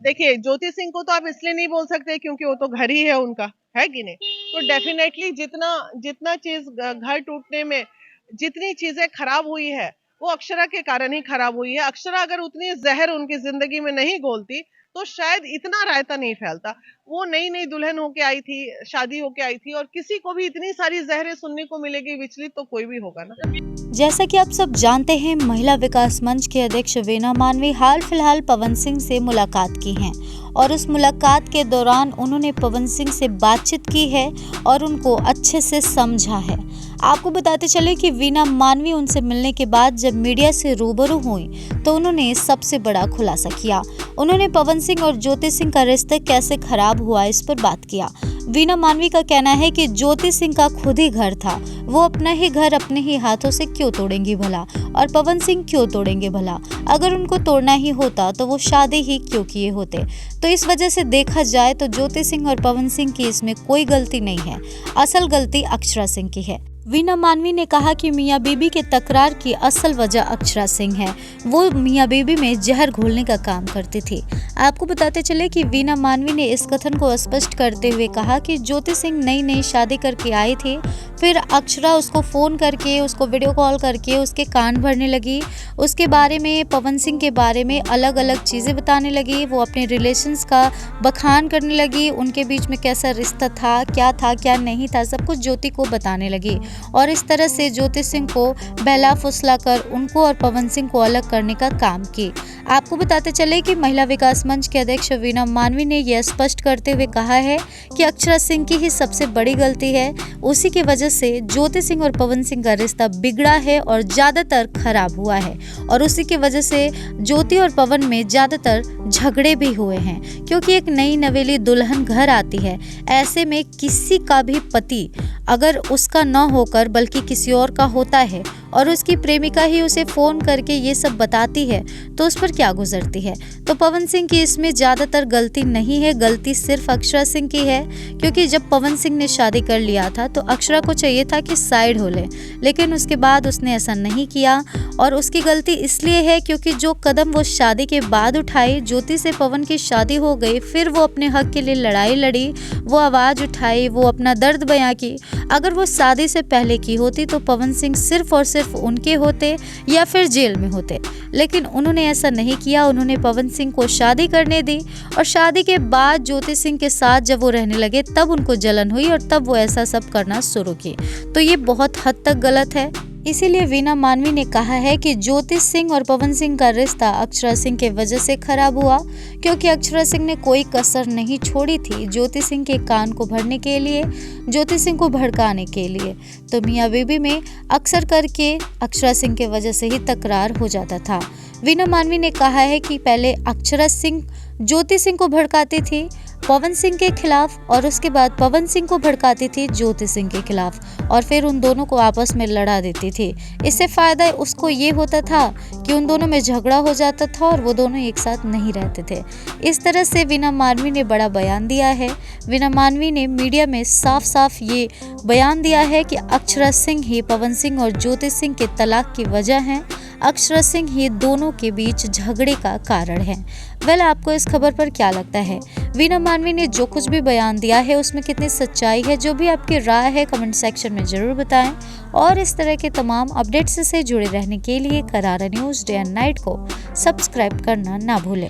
देखिए ज्योति सिंह को तो आप इसलिए नहीं बोल सकते क्योंकि वो तो घर ही है उनका, है कि नहीं। तो डेफिनेटली जितना जितना चीज घर टूटने में जितनी चीजें खराब हुई है वो अक्षरा के कारण ही खराब हुई है। अक्षरा अगर उतनी जहर उनकी जिंदगी में नहीं घोलती तो शायद इतना रायता नहीं फैलता। वो नई नई दुल्हन होके आई थी, शादी होके आई थी, और किसी को भी इतनी सारी जहरें सुनने को मिलेगी विचलित तो कोई भी होगा ना। जैसा कि आप सब जानते हैं, महिला विकास मंच के अध्यक्ष वीना मानवी हाल फिलहाल पवन सिंह से मुलाकात की हैं और उस मुलाकात के दौरान उन्होंने पवन सिंह से बातचीत की है और उनको अच्छे से समझा है। आपको बताते चले कि वीना मानवी उनसे मिलने के बाद जब मीडिया से रूबरू हुई तो उन्होंने सबसे बड़ा खुलासा किया। उन्होंने पवन सिंह और ज्योति सिंह का रिश्ता कैसे खराब हुआ इस पर बात किया। वीना मानवी का कहना है कि ज्योति सिंह का खुद ही घर था, वो अपना ही घर अपने ही हाथों से क्यों तोड़ेंगी भला, और पवन सिंह क्यों तोड़ेंगे भला। अगर उनको तोड़ना ही होता तो वो शादी ही क्यों किए होते। तो इस वजह से देखा जाए तो ज्योति सिंह और पवन सिंह की इसमें कोई गलती नहीं है, असल गलती अक्षरा सिंह की है। वीना मानवी ने कहा कि मियां बीबी के तकरार की असल वजह अक्षरा सिंह है, वो मियां बीबी में जहर घोलने का काम करती थी। आपको बताते चले कि वीना मानवी ने इस कथन को स्पष्ट करते हुए कहा कि ज्योति सिंह नई नई शादी करके आई थी, फिर अक्षरा उसको फ़ोन करके, उसको वीडियो कॉल करके उसके कान भरने लगी, उसके बारे में, पवन सिंह के बारे में अलग अलग चीज़ें बताने लगी, वो अपने रिलेशंस का बखान करने लगी, उनके बीच में कैसा रिश्ता था क्या नहीं था, सब कुछ ज्योति को बताने लगी और इस तरह से ज्योति सिंह को बहला फुसला कर उनको और पवन सिंह को अलग करने का काम की। आपको बताते चले कि महिला विकास मंच के अध्यक्ष वीना मानवी ने यह स्पष्ट करते हुए कहा है कि अक्षरा सिंह की ही सबसे बड़ी गलती है, उसी की वजह से ज्योति सिंह और पवन सिंह का रिश्ता बिगड़ा है और ज्यादातर खराब हुआ है और उसी की वजह से ज्योति और पवन में ज्यादातर झगड़े भी हुए हैं, क्योंकि एक नई नवेली दुल्हन घर आती है, ऐसे में किसी का भी पति अगर उसका न होकर बल्कि किसी और का होता है और उसकी प्रेमिका ही उसे फोन करके ये सब बताती है तो उस पर क्या गुजरती है। तो पवन सिंह की इसमें ज्यादातर गलती नहीं है, गलती सिर्फ अक्षरा सिंह की है, क्योंकि जब पवन सिंह ने शादी कर लिया था तो अक्षरा को चाहिए था कि साइड हो ले, लेकिन उसके बाद उसने ऐसा नहीं किया और उसकी गलती इसलिए है क्योंकि जो कदम वो शादी के बाद उठाई, ज्योति से पवन की शादी हो गई, फिर वो अपने हक के लिए लड़ाई लड़ी, वो आवाज उठाई, वो अपना दर्द बयां की। अगर वो शादी से पहले की होती तो पवन सिंह सिर्फ और सिर्फ उनके होते या फिर जेल में होते, लेकिन उन्होंने ऐसा नहीं किया। उन्होंने पवन सिंह को शादी करने दी और शादी के बाद ज्योति सिंह के साथ जब वो रहने लगे तब उनको जलन हुई और तब वो ऐसा सब करना शुरू की। तो ये बहुत हद तक गलत है। इसीलिए वीना मानवी ने कहा है कि ज्योति सिंह और पवन सिंह का रिश्ता अक्षरा सिंह के वजह से खराब हुआ, क्योंकि अक्षरा सिंह ने कोई कसर नहीं छोड़ी थी ज्योति सिंह के कान को भरने के लिए, ज्योति सिंह को भड़काने के लिए। तो मियां बीबी में अक्सर करके अक्षरा सिंह के वजह से ही तकरार हो जाता था। वीना मानवी ने कहा है कि पहले अक्षरा सिंह ज्योति सिंह को भड़काती थी पवन सिंह के खिलाफ और उसके बाद पवन सिंह को भड़काती थी ज्योति सिंह के खिलाफ और फिर उन दोनों को आपस में लड़ा देती थी। इससे फायदा उसको ये होता था कि उन दोनों में झगड़ा हो जाता था और वो दोनों एक साथ नहीं रहते थे। इस तरह से वीना मानवी ने बड़ा बयान दिया है। वीना मानवी ने मीडिया में साफ साफ ये बयान दिया है कि अक्षरा सिंह ही पवन सिंह और ज्योति सिंह के तलाक की वजह है, अक्षरा सिंह ही दोनों के बीच झगड़े का कारण है। वेल, आपको इस खबर पर क्या लगता है? वीना मानवी ने जो कुछ भी बयान दिया है उसमें कितनी सच्चाई है? जो भी आपकी राय है कमेंट सेक्शन में जरूर बताएं और इस तरह के तमाम अपडेट्स से जुड़े रहने के लिए करारा न्यूज़ डे एंड नाइट को सब्सक्राइब करना ना भूलें।